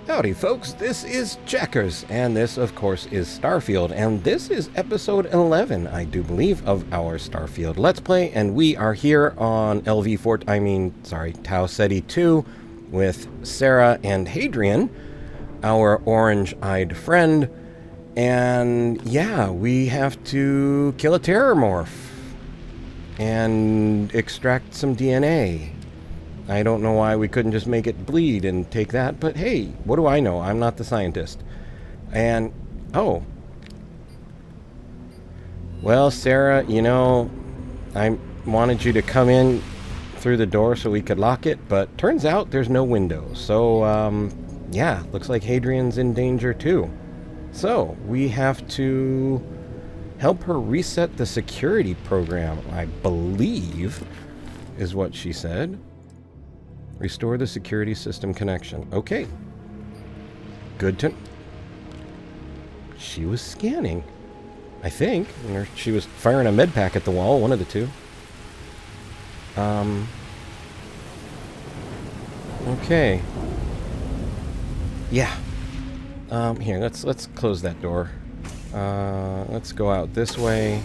Howdy folks, this is Checkers, and this of course is Starfield, and this is episode 11, I do believe, of our Starfield Let's Play, and we are here on Tau Ceti II with Sarah and Hadrian, our orange-eyed friend, and yeah, we have to kill a terrormorph and extract some DNA. I don't know why we couldn't just make it bleed and take that, but hey, what do I know? I'm not the scientist. And, oh. Well, Sarah, you know, I wanted you to come in through the door so we could lock it, but turns out there's no window. So, yeah, looks like Hadrian's in danger too. So, we have to help her reset the security program, I believe, is what she said. Restore the security system connection. Okay. Good to... She was scanning, I think. Or she was firing a med pack at the wall, one of the two. Okay. Yeah. Here, let's close that door. Let's go out this way.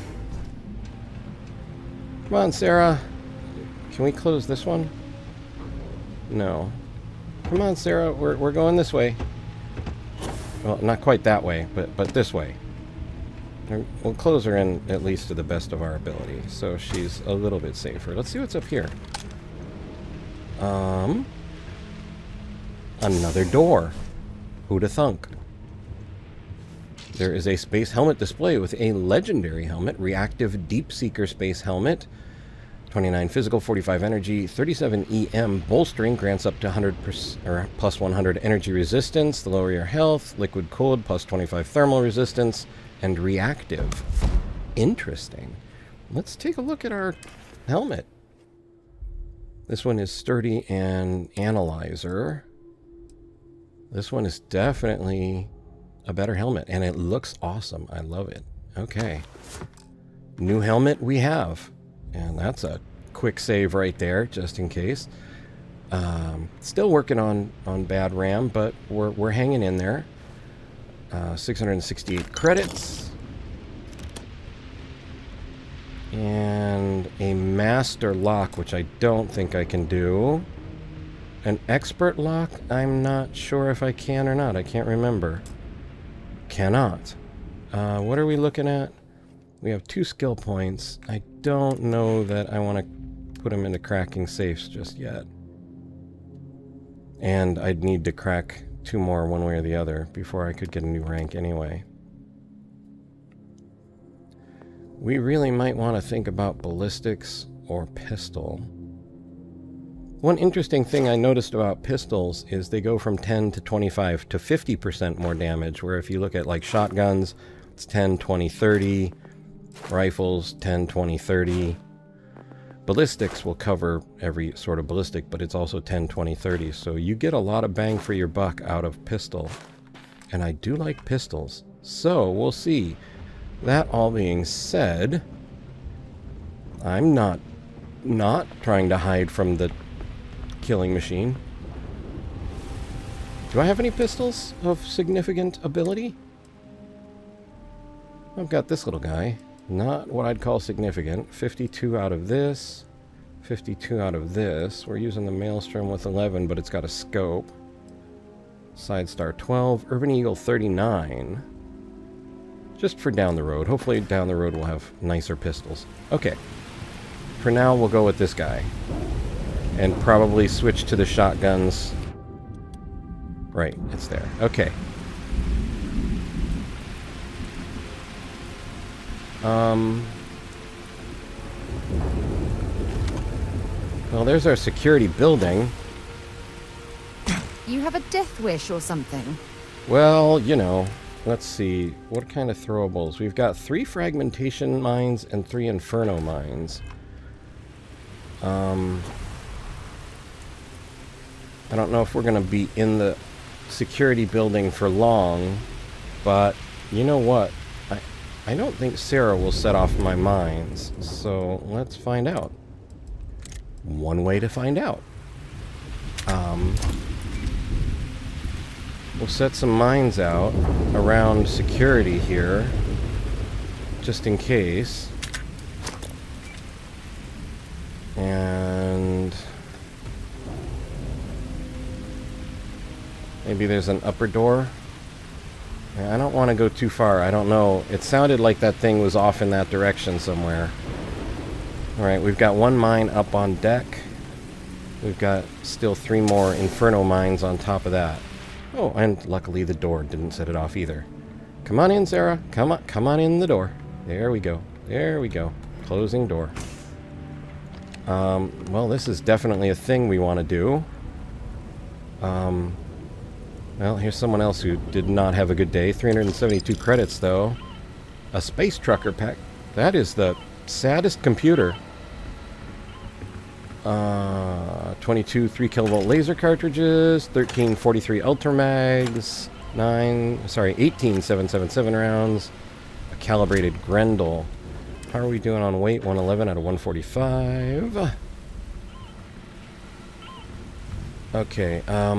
Come on, Sarah. Can we close this one? No. Come on, Sarah. We're going this way. Well, not quite that way, but this way. We'll close her in at least to the best of our ability, so she's a little bit safer. Let's see what's up here. Another door. Who'da thunk? There is a space helmet display with a legendary helmet, reactive deep seeker space helmet. 29 physical, 45 energy, 37 EM. Bolstering grants up to 100% or plus 100 energy resistance. The lower your health. Liquid cooled plus 25 thermal resistance, and reactive. Interesting. Let's take a look at our helmet. This one is sturdy and analyzer. This one is definitely a better helmet, and it looks awesome. I love it. Okay. New helmet we have. And that's a quick save right there, just in case. Still working on bad RAM, but we're hanging in there. 668 credits. And a master lock, which I don't think I can do. An expert lock, I'm not sure if I can or not. I can't remember. Cannot. What are we looking at? We have 2 skill points. I don't know that I want to put them into cracking safes just yet. And I'd need to crack 2 more one way or the other before I could get a new rank anyway. We really might want to think about ballistics or pistol. One interesting thing I noticed about pistols is they go from 10 to 25 to 50% more damage, where if you look at like shotguns, it's 10, 20, 30... Rifles, 10, 20, 30. Ballistics will cover every sort of ballistic, but it's also 10, 20, 30. So you get a lot of bang for your buck out of pistol. And I do like pistols. So we'll see. That all being said, I'm not trying to hide from the killing machine. Do I have any pistols of significant ability? I've got this little guy. Not what I'd call significant. 52 out of this. 52 out of this. We're using the Maelstrom with 11, but it's got a scope. Side Star 12. Urban Eagle 39. Just for down the road. Hopefully down the road we'll have nicer pistols. Okay. For now, we'll go with this guy. And probably switch to the shotguns. Right, it's there. Okay. Well, there's our security building. You have a death wish or something? Well, you know, let's see. What kind of throwables? We've got 3 fragmentation mines and 3 inferno mines. I don't know if we're going to be in the security building for long, but you know what? I don't think Sarah will set off my mines, so let's find out. One way to find out. We'll set some mines out around security here, just in case. And maybe there's an upper door. I don't want to go too far. I don't know. It sounded like that thing was off in that direction somewhere. Alright, we've got one mine up on deck. We've got still 3 more Inferno mines on top of that. Oh, and luckily the door didn't set it off either. Come on in, Sarah. Come on in the door. There we go. There we go. Closing door. Well, this is definitely a thing we want to do. Well, here's someone else who did not have a good day. 372 credits, though. A space trucker pack. That is the saddest computer. 22 3 kilovolt laser cartridges, 13 43 ultra mags, 18 777 rounds, a calibrated Grendel. How are we doing on weight? 111 out of 145. Okay, I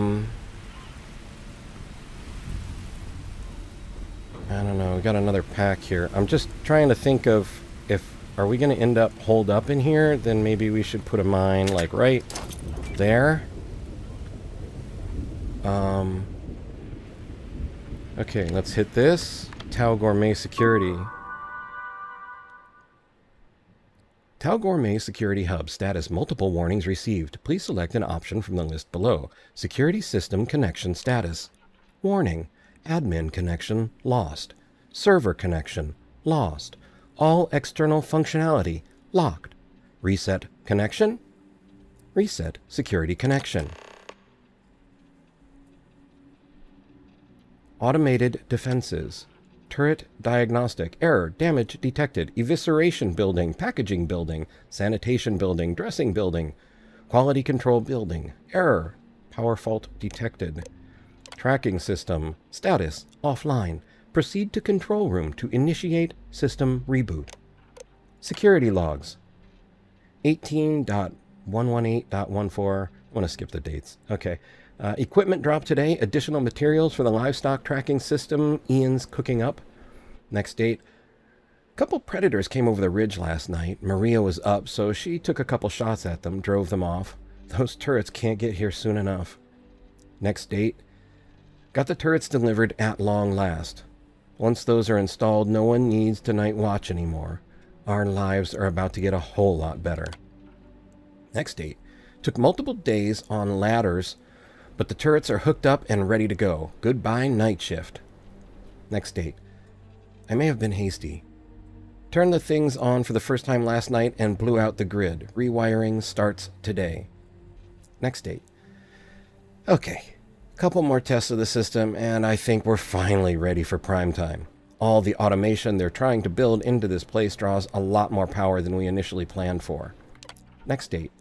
don't know. We got another pack here. I'm just trying to think of if... Are we going to end up holed up in here? Then maybe we should put a mine, like, right there. Okay, let's hit this. Tau Gourmet Security. Tau Gourmet Security Hub. Status: multiple warnings received. Please select an option from the list below. Security System Connection Status. Warning. Admin connection lost. Server connection lost. All external functionality locked. Reset connection. Reset security connection. Automated defenses. Turret diagnostic. Error. Damage detected. Evisceration building. Packaging building. Sanitation building. Dressing building. Quality control building. Error. Power fault detected. Tracking system. Status. Offline. Proceed to control room to initiate system reboot. Security logs. 18.118.14. I want to skip the dates. Okay. Equipment drop today. Additional materials for the livestock tracking system. Ian's cooking up. Next date. A couple predators came over the ridge last night. Maria was up, so she took a couple shots at them, drove them off. Those turrets can't get here soon enough. Next date. Got the turrets delivered at long last. Once those are installed, no one needs to night watch anymore. Our lives are about to get a whole lot better. Next date. Took multiple days on ladders, but the turrets are hooked up and ready to go. Goodbye night shift. Next date. I may have been hasty. Turned the things on for the first time last night and blew out the grid. Rewiring starts today. Next date. Okay. Couple more tests of the system, and I think we're finally ready for prime time. All the automation they're trying to build into this place draws a lot more power than we initially planned for. Next date.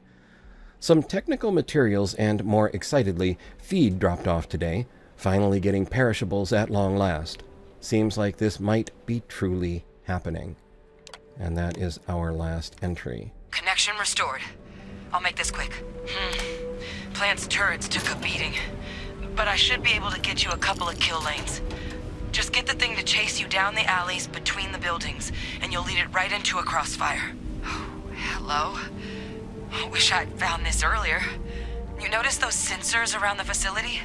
Some technical materials and, more excitedly, feed dropped off today, finally getting perishables at long last. Seems like this might be truly happening. And that is our last entry. Connection restored. I'll make this quick. Plant's turrets took a beating, but I should be able to get you a couple of kill lanes. Just get the thing to chase you down the alleys between the buildings, and you'll lead it right into a crossfire. Oh, hello? Wish I'd found this earlier. You notice those sensors around the facility?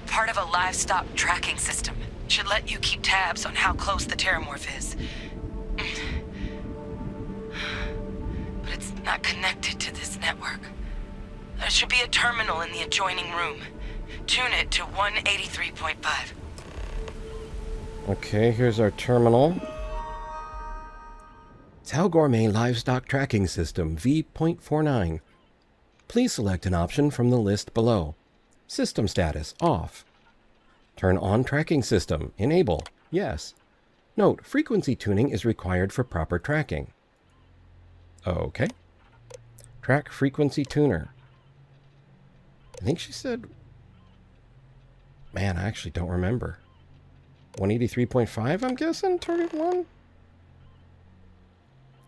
Part of a livestock tracking system. Should let you keep tabs on how close the terramorph is. But it's not connected to this network. There should be a terminal in the adjoining room. Tune it to 183.5. Okay, here's our terminal. Tau Gourmet Livestock Tracking System V.49. Please select an option from the list below. System status, off. Turn on tracking system, enable, yes. Note, frequency tuning is required for proper tracking. Okay. Track frequency tuner. I think she said... Man, I actually don't remember. 183.5, I'm guessing? Target 1?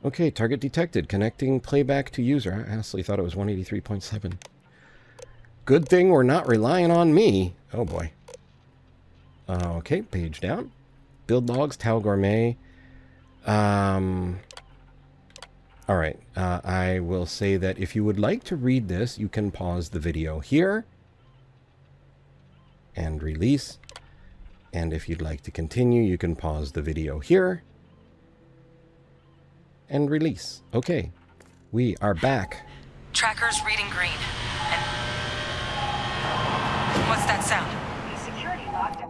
Okay, target detected. Connecting playback to user. I honestly thought it was 183.7. Good thing we're not relying on me. Oh boy. Okay, page down. Build logs, Tau Gourmet. Alright, I will say that if you would like to read this, you can pause the video here. And release. And if you'd like to continue, you can pause the video here. And release. Okay, we are back. Tracker's reading green. And... what's that sound? Security locked.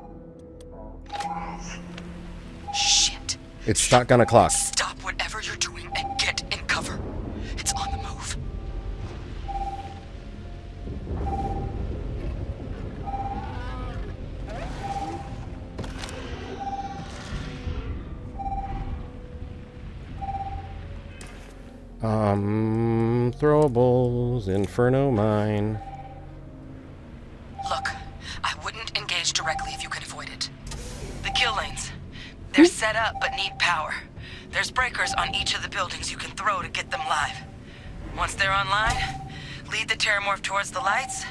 Shit. It's shotgun o'clock. Stop whatever you're doing and get in cover. It's on the move. Throwables, Inferno Mine. Look, I wouldn't engage directly if you can avoid it. The kill lanes. They're set up but need power. There's breakers on each of the buildings you can throw to get them live. Once they're online, lead the Terramorph towards the lights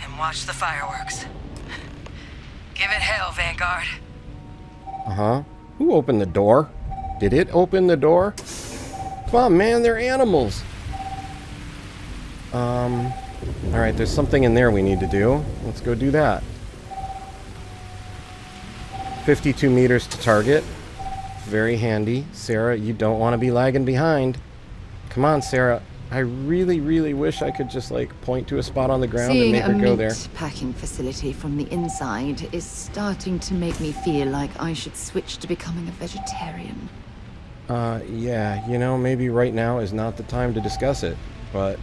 and watch the fireworks. Give it hell, Vanguard. Uh-huh. Who opened the door? Did it open the door? Come on, man, they're animals. Alright, there's something in there we need to do. Let's go do that. 52 meters to target. Very handy. Sarah, you don't want to be lagging behind. Come on, Sarah. I really, really wish I could just, like, point to a spot on the ground Seeing and make her go there. a meat packing facility from the inside is starting to make me feel like I should switch to becoming a vegetarian. Yeah, you know, maybe right now is not the time to discuss it, but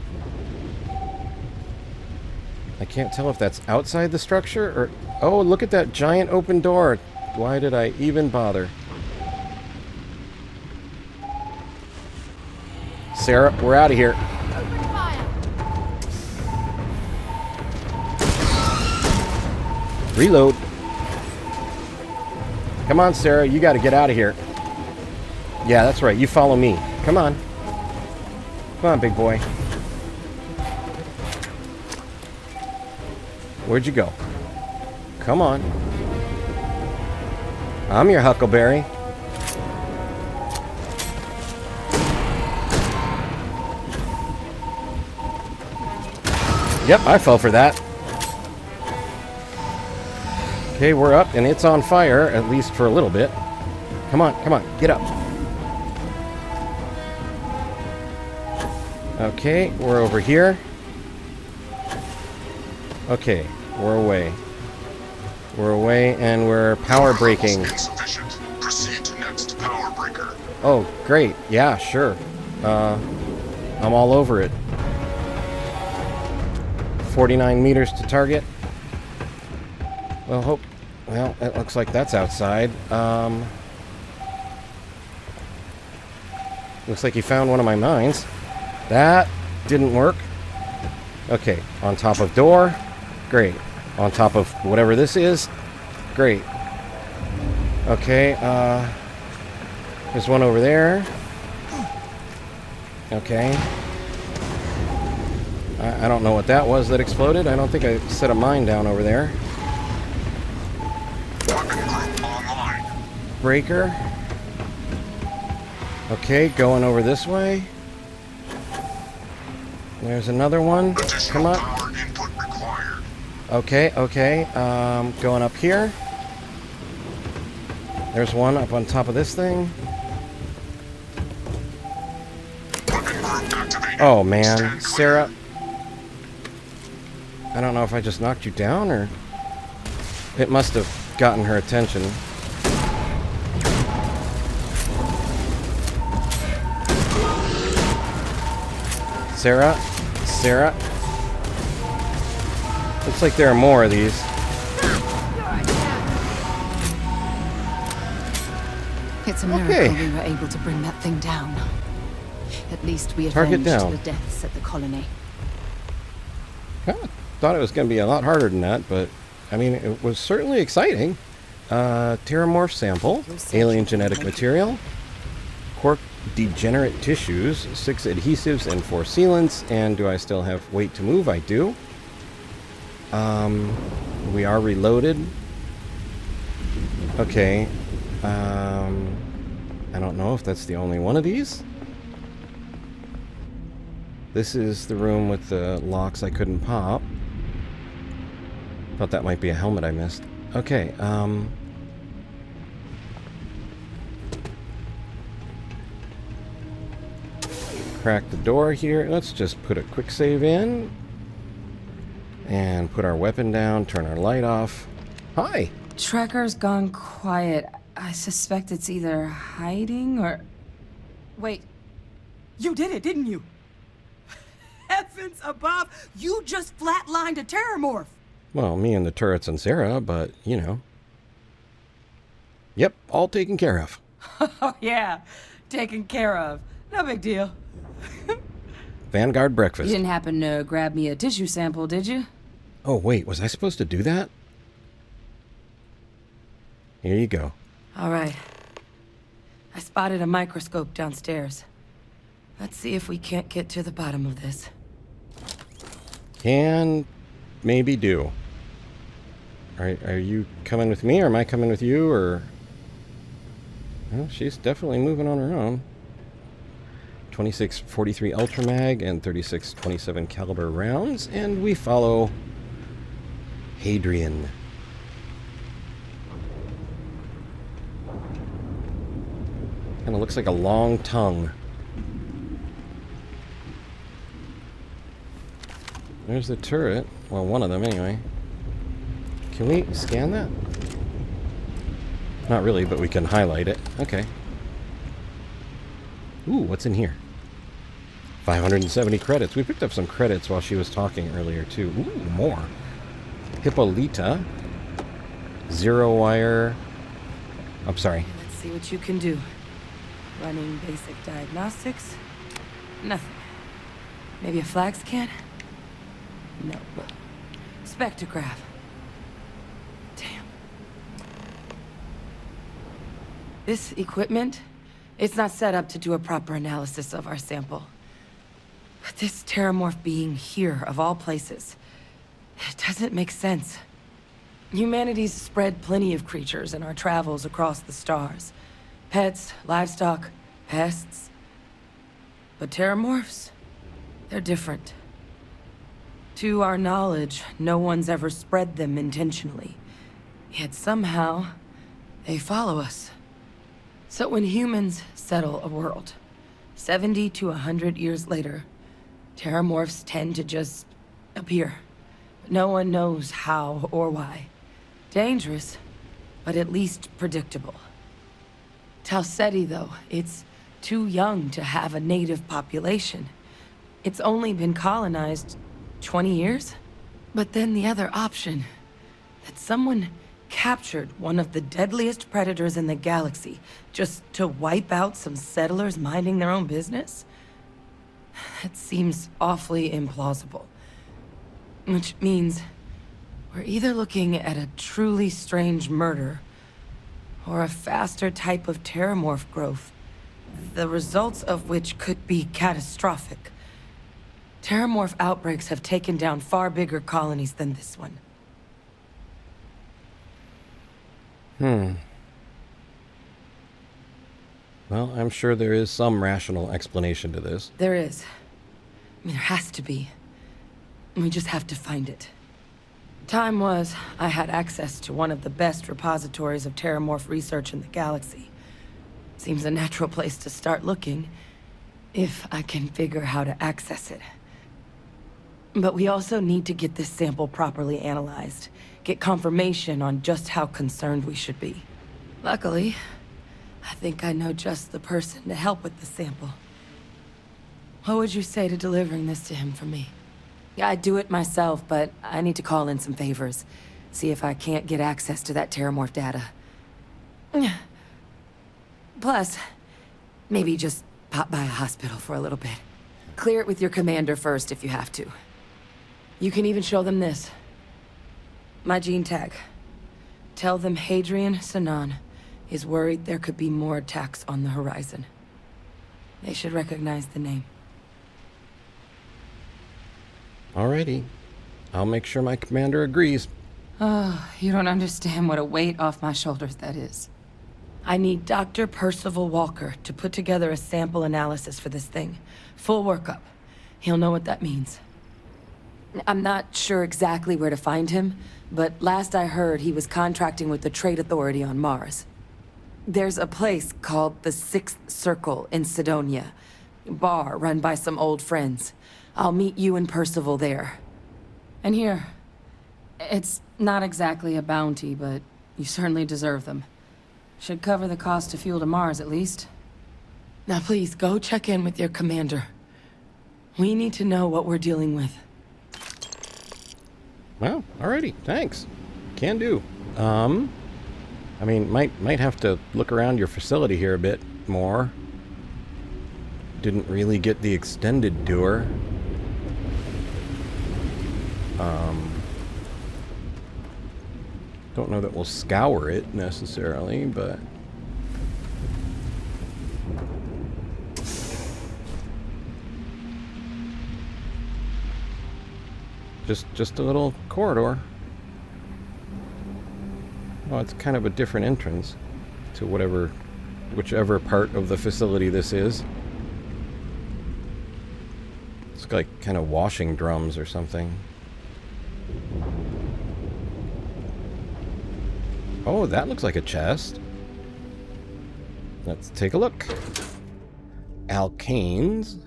I can't tell if that's outside the structure or... Oh, look at that giant open door. Why did I even bother? Sarah, we're out of here. Open fire! Reload. Come on, Sarah, you got to get out of here. Yeah, that's right. You follow me. Come on. Come on, big boy. Where'd you go? Come on. I'm your Huckleberry. Yep, I fell for that. Okay, we're up, and it's on fire, at least for a little bit. Come on, get up. Okay, we're over here. Okay, we're away. We're away, and we're power breaking. Insufficient. Proceed to next power breaker. Oh, great. Yeah, sure. I'm all over it. 49 meters to target. Well, it looks like that's outside. Looks like he found one of my mines. That didn't work. Okay, on top of door. Great. On top of whatever this is. Great. Okay, there's one over there. Okay. I don't know what that was that exploded. I don't think I set a mine down over there. Weapon group online. Breaker. Okay, going over this way. There's another one. Come Additional on. power input required. Okay. Going up here. There's one up on top of this thing. Weapon group activated. Oh man, Stand clear. Sarah. I don't know if I just knocked you down or... It must have gotten her attention. Sarah? Looks like there are more of these. It's a miracle Okay. we were able to bring that thing down. At least we Target avenged down. the deaths at the colony. Thought it was going to be a lot harder than that, but I mean, it was certainly exciting. Terramorph sample, alien genetic material, quark degenerate tissues, 6 adhesives and 4 sealants, and do I still have weight to move? I do. We are reloaded. Okay. I don't know if that's the only one of these. This is the room with the locks I couldn't pop. Thought that might be a helmet I missed. Okay, crack the door here. Let's just put a quick save in. And put our weapon down, turn our light off. Hi! Tracker's gone quiet. I suspect it's either hiding or... Wait. You did it, didn't you? Heavens above! You just flatlined a terramorph! Well, me and the turrets and Sarah, but, you know. Yep, all taken care of. Oh, yeah. Taken care of. No big deal. Vanguard breakfast. You didn't happen to grab me a tissue sample, did you? Oh, wait, was I supposed to do that? Here you go. All right. I spotted a microscope downstairs. Let's see if we can't get to the bottom of this. Can maybe do. Are you coming with me, or am I coming with you, or... Well, she's definitely moving on her own. 2643 Ultra Mag and 3627 caliber rounds, and we follow Hadrian. Kind of looks like a long tongue. There's the turret. Well, one of them anyway. Can we scan that? Not really, but we can highlight it. Okay. Ooh, what's in here? 570 credits. We picked up some credits while she was talking earlier, too. Ooh, more. Hippolyta. Zero wire. I'm sorry. Let's see what you can do. Running basic diagnostics? Nothing. Maybe a flag scan? No. Spectrograph. Damn. This equipment, it's not set up to do a proper analysis of our sample. But this terramorph being here, of all places, it doesn't make sense. Humanity's spread plenty of creatures in our travels across the stars. Pets, livestock, pests. But terramorphs, they're different. To our knowledge, no one's ever spread them intentionally. Yet somehow, they follow us. So when humans settle a world, 70 to 100 years later, terramorphs tend to just appear. No one knows how or why. Dangerous, but at least predictable. Tau Ceti, though, it's too young to have a native population. It's only been colonized 20 years? But then the other option, that someone captured one of the deadliest predators in the galaxy just to wipe out some settlers minding their own business? That seems awfully implausible. Which means we're either looking at a truly strange murder or a faster type of terramorph growth, the results of which could be catastrophic. Terramorph outbreaks have taken down far bigger colonies than this one. Well, I'm sure there is some rational explanation to this. There is. I mean, there has to be. We just have to find it. Time was, I had access to one of the best repositories of terramorph research in the galaxy. Seems a natural place to start looking, if I can figure how to access it. But we also need to get this sample properly analyzed, get confirmation on just how concerned we should be. Luckily, I think I know just the person to help with the sample. What would you say to delivering this to him for me? Yeah, I'd do it myself, but I need to call in some favors. See if I can't get access to that terramorph data. Plus, maybe just pop by a hospital for a little bit. Clear it with your commander first if you have to. You can even show them this. My gene tag. Tell them Hadrian Sinan is worried there could be more attacks on the horizon. They should recognize the name. Alrighty. I'll make sure my commander agrees. Oh, you don't understand what a weight off my shoulders that is. I need Dr. Percival Walker to put together a sample analysis for this thing. Full workup. He'll know what that means. I'm not sure exactly where to find him, but last I heard he was contracting with the Trade Authority on Mars. There's a place called the Sixth Circle in Sidonia. Bar run by some old friends. I'll meet you and Percival there. And here, it's not exactly a bounty, but you certainly deserve them. Should cover the cost of fuel to Mars, at least. Now please, go check in with your commander. We need to know what we're dealing with. Well, alrighty, thanks. Can do. I mean, might have to look around your facility here a bit more. Didn't really get the extended tour. Don't know that we'll scour it necessarily, but just a little corridor. Oh, it's kind of a different entrance to whichever part of the facility this is. It's like kind of washing drums or something. Oh, that looks like a chest. Let's take a look. Alkanes.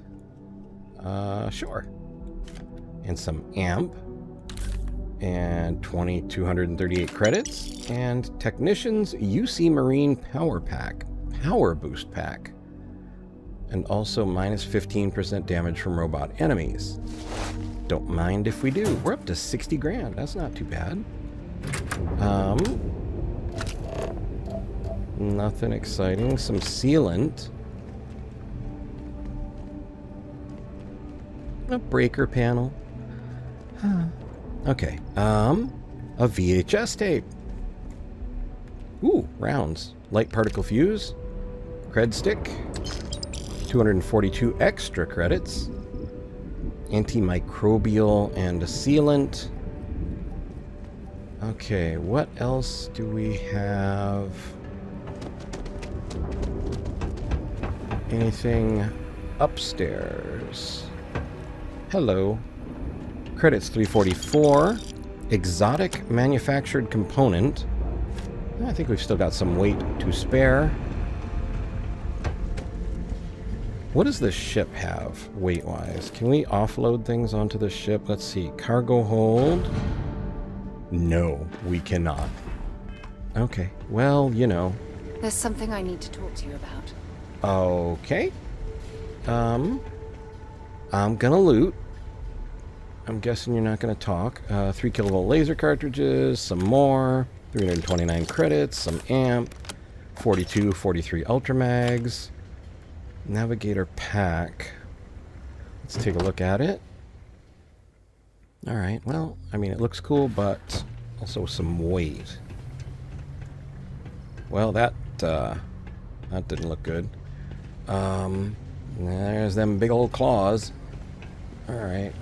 Sure. And some amp. And 2,238 credits. And Technician's UC Marine Power Pack. Power Boost Pack. And also minus 15% damage from robot enemies. Don't mind if we do. We're up to 60 grand. That's not too bad. Nothing exciting. Some sealant. A breaker panel. Okay. A VHS tape. Ooh, rounds. Light particle fuse. Cred stick. 242 extra credits. Antimicrobial and a sealant. Okay, what else do we have? Anything upstairs? Hello. Credits 344. Exotic manufactured component. I think we've still got some weight to spare. What does this ship have, weight-wise? Can we offload things onto the ship? Let's see. Cargo hold. No, we cannot. Okay. Well, you know. There's something I need to talk to you about. Okay. I'm gonna loot. I'm guessing you're not gonna talk. 3 kilovolt laser cartridges, some more. 329 credits, some amp. 42, 43 ultra mags. Navigator pack. Let's take a look at it. Alright, well, I mean, it looks cool, but also some weight. Well, that didn't look good. There's them big old claws. Alright,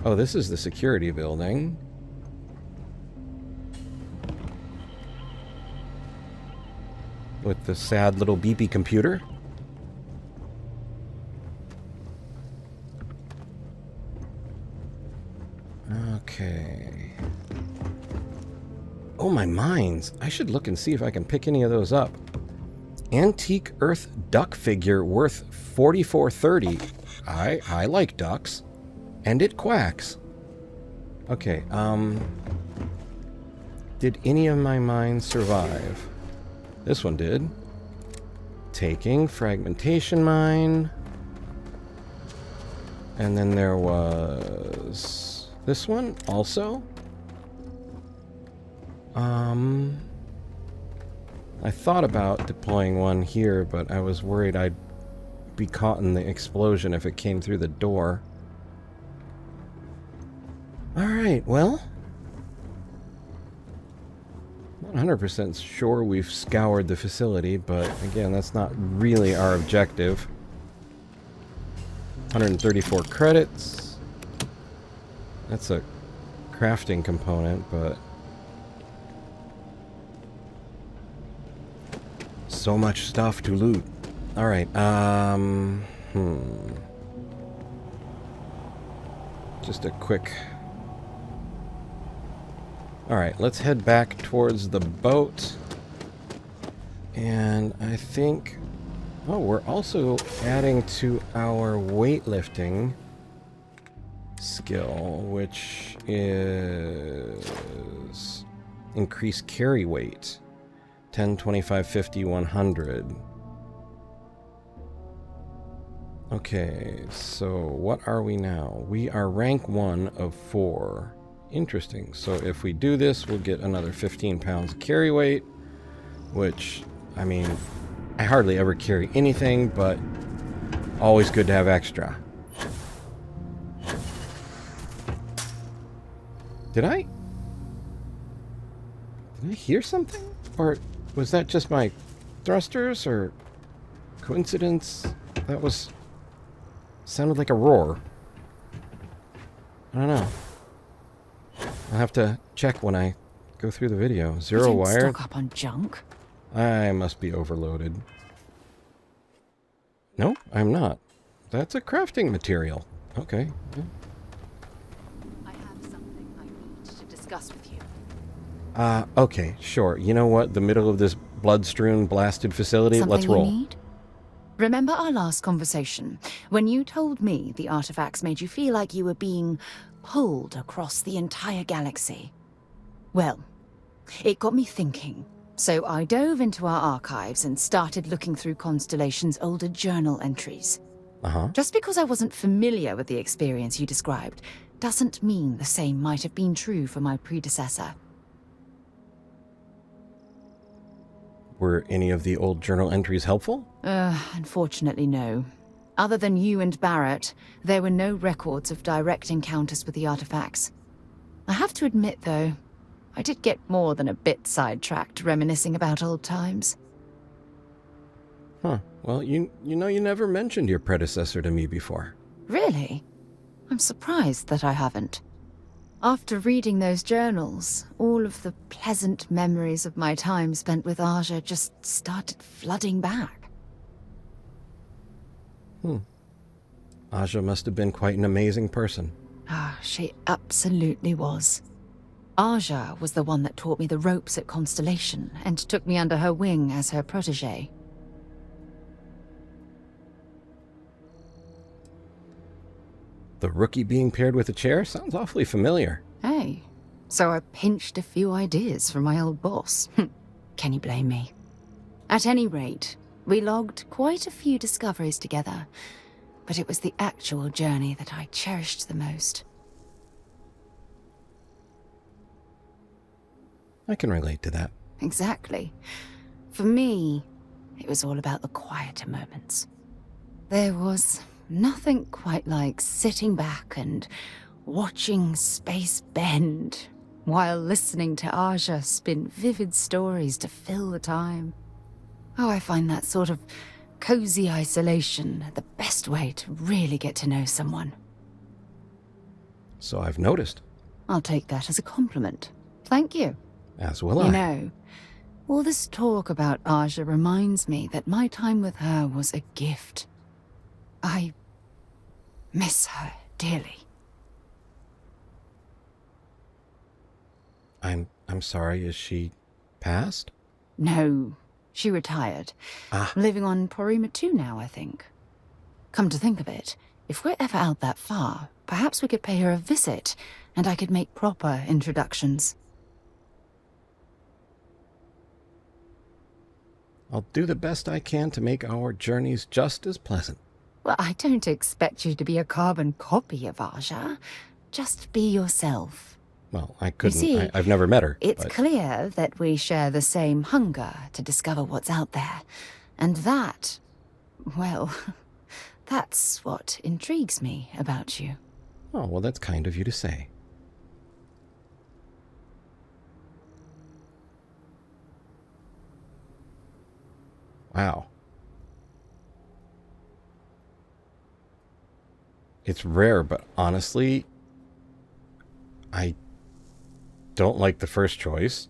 oh, this is the security building. With the sad little beepy computer. Okay. Oh, my mines. I should look and see if I can pick any of those up. Antique Earth duck figure worth $44.30. I like ducks. And it quacks. Okay, did any of my mines survive? This one did. Taking fragmentation mine. And then there was this one also. I thought about deploying one here, but I was worried I'd be caught in the explosion if it came through the door. Alright, well. Not 100% sure we've scoured the facility, but again, that's not really our objective. 134 credits. That's a crafting component, but so much stuff to loot. All right. Just a quick. All right, let's head back towards the boat. And I think, oh, we're also adding to our weightlifting skill, which is increase carry weight. 10, 25, 50, 100. Okay, so what are we now? We are rank 1 of 4. Interesting. So if we do this, we'll get another 15 pounds of carry weight, which, I mean, I hardly ever carry anything, but always good to have extra. Did I hear something? Or was that just my thrusters, or coincidence? That sounded like a roar. I don't know. I'll have to check when I go through the video. Zero You wired. stock up on junk. I must be overloaded. No, I'm not. That's a crafting material. Okay. Yeah. I have something I need to discuss with you. Okay, sure. You know what? The middle of this blood-strewn, blasted facility. Something Let's roll. you need? Remember our last conversation, when you told me the artifacts made you feel like you were being pulled across the entire galaxy? Well, it got me thinking. So I dove into our archives and started looking through Constellation's older journal entries. Uh-huh. Just because I wasn't familiar with the experience you described, doesn't mean the same might have been true for my predecessor. Were any of the old journal entries helpful? Unfortunately, no. Other than you and Barrett, there were no records of direct encounters with the artifacts. I have to admit, though, I did get more than a bit sidetracked reminiscing about old times. Huh. Well, you know you never mentioned your predecessor to me before. Really? I'm surprised that I haven't. After reading those journals, all of the pleasant memories of my time spent with Aja just started flooding back. Aja must have been quite an amazing person. She absolutely was. Aja was the one that taught me the ropes at Constellation and took me under her wing as her protégé. The rookie being paired with a chair sounds awfully familiar. Hey, so I pinched a few ideas from my old boss. Can you blame me? At any rate, we logged quite a few discoveries together, but it was the actual journey that I cherished the most. I can relate to that. Exactly. For me, it was all about the quieter moments. There was nothing quite like sitting back and watching space bend while listening to Aja spin vivid stories to fill the time. Oh, I find that sort of cozy isolation the best way to really get to know someone. So I've noticed. I'll take that as a compliment. Thank you. As will I. You know, all this talk about Aja reminds me that my time with her was a gift. I miss her dearly. I'm sorry, is she passed? No, she retired. Living on Porima 2 now, I think. Come to think of it, if we're ever out that far, perhaps we could pay her a visit, and I could make proper introductions. I'll do the best I can to make our journeys just as pleasant. Well, I don't expect you to be a carbon copy of Aja. Just be yourself. Well, I couldn't. see, I've never met her. It's but clear that we share the same hunger to discover what's out there. And that, well, that's what intrigues me about you. Oh, well, that's kind of you to say. Wow. It's rare, but honestly, I don't like the first choice.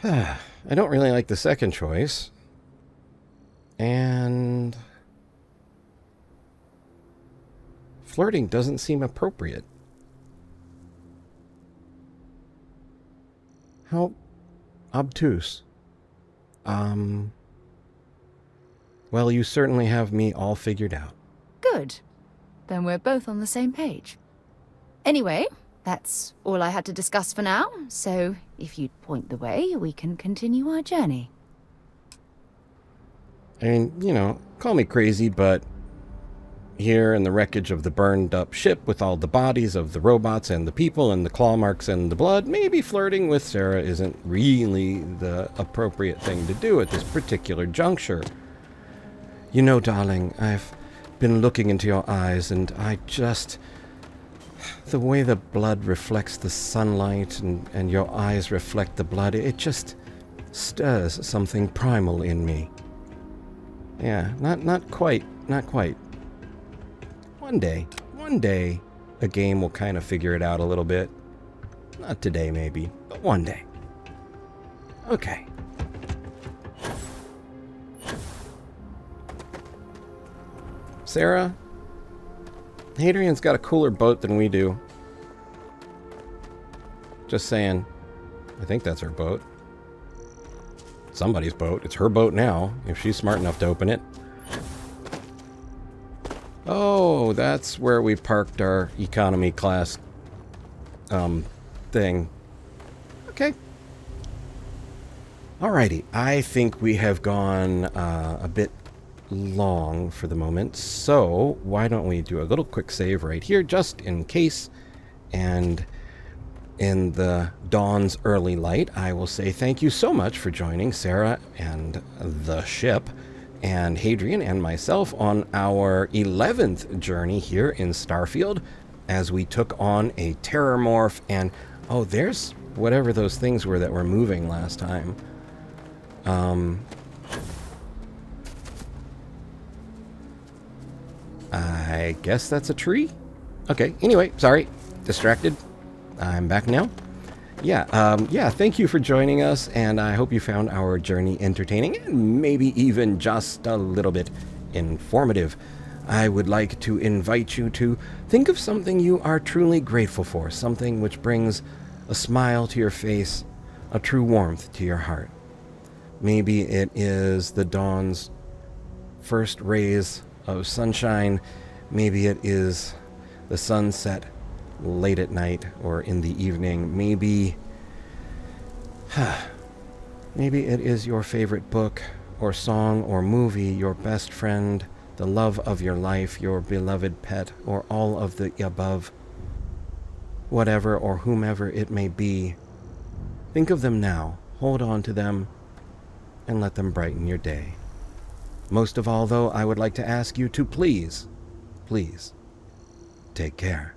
I don't really like the second choice. And flirting doesn't seem appropriate. How obtuse. Well, you certainly have me all figured out. Good. Then we're both on the same page. Anyway, that's all I had to discuss for now, so if you'd point the way, we can continue our journey. I mean, you know, call me crazy, but here in the wreckage of the burned up ship with all the bodies of the robots and the people and the claw marks and the blood, maybe flirting with Sarah isn't really the appropriate thing to do at this particular juncture. You know, darling, I've been looking into your eyes and I just... The way the blood reflects the sunlight and your eyes reflect the blood, it just stirs something primal in me. Yeah, not quite. One day, a game will kind of figure it out a little bit. Not today, maybe, but one day. Okay. Sarah, Hadrian's got a cooler boat than we do. Just saying. I think that's her boat. Somebody's boat. It's her boat now, if she's smart enough to open it. Oh, that's where we parked our economy class thing. Okay. Alrighty. I think we have gone a bit long for the moment, so why don't we do a little quick save right here, just in case. And in the dawn's early light, I will say thank you so much for joining Sarah and the ship and Hadrian and myself on our 11th journey here in Starfield as we took on a terrormorph and... Oh, there's whatever those things were that were moving last time. I guess that's a tree? Okay, anyway, sorry. Distracted. I'm back now. Yeah, thank you for joining us, and I hope you found our journey entertaining and maybe even just a little bit informative. I would like to invite you to think of something you are truly grateful for, something which brings a smile to your face, a true warmth to your heart. Maybe it is the dawn's first rays of sunshine. Maybe it is the sunset late at night or in the evening. Maybe it is your favorite book or song or movie, your best friend, the love of your life, your beloved pet, or all of the above. Whatever or whomever it may be, think of them now, hold on to them, and let them brighten your day. Most of all, though, I would like to ask you to please take care.